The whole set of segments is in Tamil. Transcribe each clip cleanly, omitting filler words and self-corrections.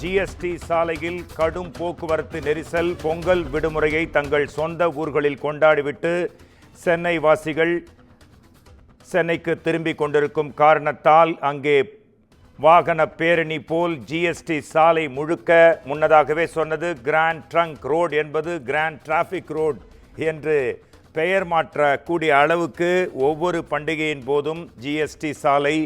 ஜிஎஸ்டி சாலையில் கடும் போக்குவரத்து நெரிசல். பொங்கல் விடுமுறையை தங்கள் சொந்த ஊர்களில் கொண்டாடிவிட்டு சென்னை வாசிகள் சென்னைக்கு திரும்பிக் கொண்டிருக்கும் காரணத்தால் அங்கே வாகன பேரணி போல் ஜிஎஸ்டி சாலை முழுக்க, முன்னதாகவே சொன்னது கிராண்ட் ட்ரங்க் ரோடு என்பது கிராண்ட் டிராஃபிக் ரோடு என்று பெயர் மாற்றக்கூடிய அளவுக்கு ஒவ்வொரு பண்டிகையின் போதும் ஜிஎஸ்டி சாலை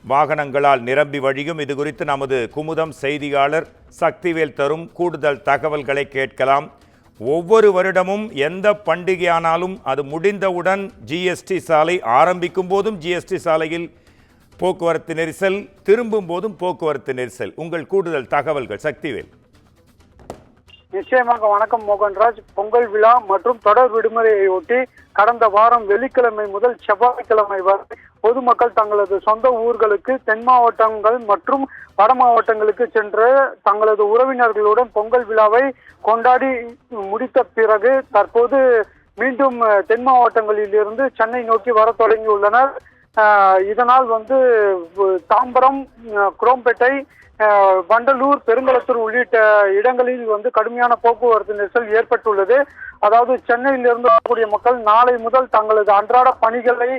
வாகனங்களால் நிரம்பி வழியும். இது குறித்து நமது குமுதம் செய்தியாளர் சக்திவேல் தரும் கூடுதல் தகவல்களை கேட்கலாம். ஒவ்வொரு வருடமும் எந்த பண்டிகையானாலும் அது முடிந்தவுடன் ஜிஎஸ்டி சாலை, ஆரம்பிக்கும் போதும் ஜிஎஸ்டி சாலையில் போக்குவரத்து நெரிசல், திரும்பும் போதும் போக்குவரத்து நெரிசல். உங்கள் கூடுதல் தகவல்கள் சக்திவேல். நிச்சயமாக. வணக்கம் மோகன்ராஜ். பொங்கல் விழா மற்றும் தொடர் விடுமுறையொட்டி கடந்த வாரம் வெள்ளிக்கிழமை முதல் செவ்வாய்க்கிழமை வரை பொதுமக்கள் தங்களது சொந்த ஊர்களுக்கு, தென் மாவட்டங்கள் மற்றும் வட மாவட்டங்களுக்கு சென்று தங்களது உறவினர்களுடன் பொங்கல் விழாவை கொண்டாடி முடித்த பிறகு தற்போது மீண்டும் தென் மாவட்டங்களில் இருந்து சென்னை நோக்கி வர தொடங்கியுள்ளனர். இதனால் தாம்பரம், குரோம்பேட்டை, வண்டலூர், பெருங்களத்தூர் உள்ளிட்ட இடங்களில் கடுமையான போக்குவரத்து நெரிசல் ஏற்பட்டுள்ளது. அதாவது சென்னையில் இருந்து வரக்கூடிய மக்கள் நாளை முதல் தங்களது அன்றாட பணிகளை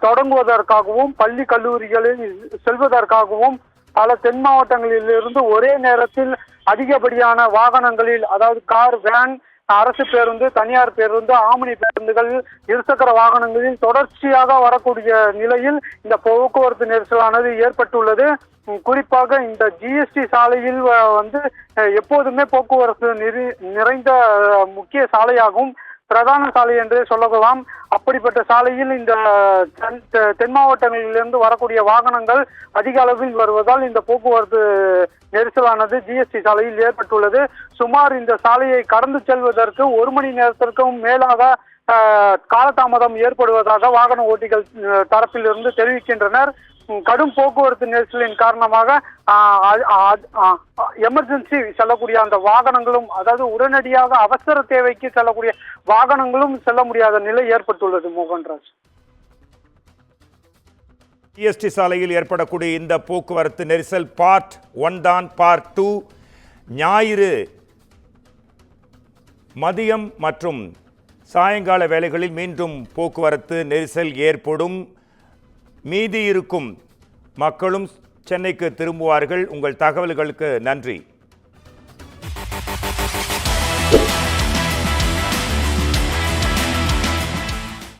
தொடங்குவதற்காகவும் பள்ளி கல்லூரிகளில் செல்வதற்காகவும் பல தென் மாவட்டங்களில் இருந்து ஒரே நேரத்தில் அதிகப்படியான வாகனங்களில், அதாவது கார், வேன், அரசு பேருந்து, தனியார் பேருந்து, ஆம்னி பேருந்துகள், இருசக்கர வாகனங்களில் தொடர்ச்சியாக வரக்கூடிய நிலையில் இந்த போக்குவரத்து நெரிசலானது ஏற்பட்டுள்ளது. குறிப்பாக இந்த ஜிஎஸ்டி சாலையில் எப்போதுமே போக்குவரத்து நிறைந்த முக்கிய சாலையாகும், பிரதான சாலை என்றே சொல்லலாம். அப்படிப்பட்ட சாலையில் இந்த தென் மாவட்டங்களிலிருந்து வரக்கூடிய வாகனங்கள் அதிக அளவில் வருவதால் இந்த போக்குவரத்து நெரிசலானது ஜிஎஸ்டி சாலையில் ஏற்பட்டுள்ளது. சுமார் இந்த சாலையை கடந்து செல்வதற்கு 1 மணி நேரத்திற்கும் மேலாக காலதாமதம் ஏற்படுவதாக வாகன ஓட்டிகள் தரப்பிலிருந்து தெரிவிக்கின்றனர். கடும் போக்குவரத்து நெரிசலின் காரணமாக எமர்ஜென்சி செல்லக்கூடிய அந்த வாகனங்களும், அதாவது உடனடியாக அவசர தேவைக்கு செல்லக்கூடிய வாகனங்களும் செல்ல முடியாத நிலை ஏற்பட்டுள்ளது. மோகன்ராஜ், ஜிஎஸ்டி சாலையில் ஏற்படக்கூடிய இந்த போக்குவரத்து நெரிசல் பார்ட் 1 தான். பார்ட் 2 ஞாயிறு மதியம் மற்றும் சாயங்கால வேளைகளில் மீண்டும் போக்குவரத்து நெரிசல் ஏற்படும். மீதி இருக்கும் மக்களும் சென்னைக்கு திரும்புவார்கள். உங்கள் தகவல்களுக்கு நன்றி.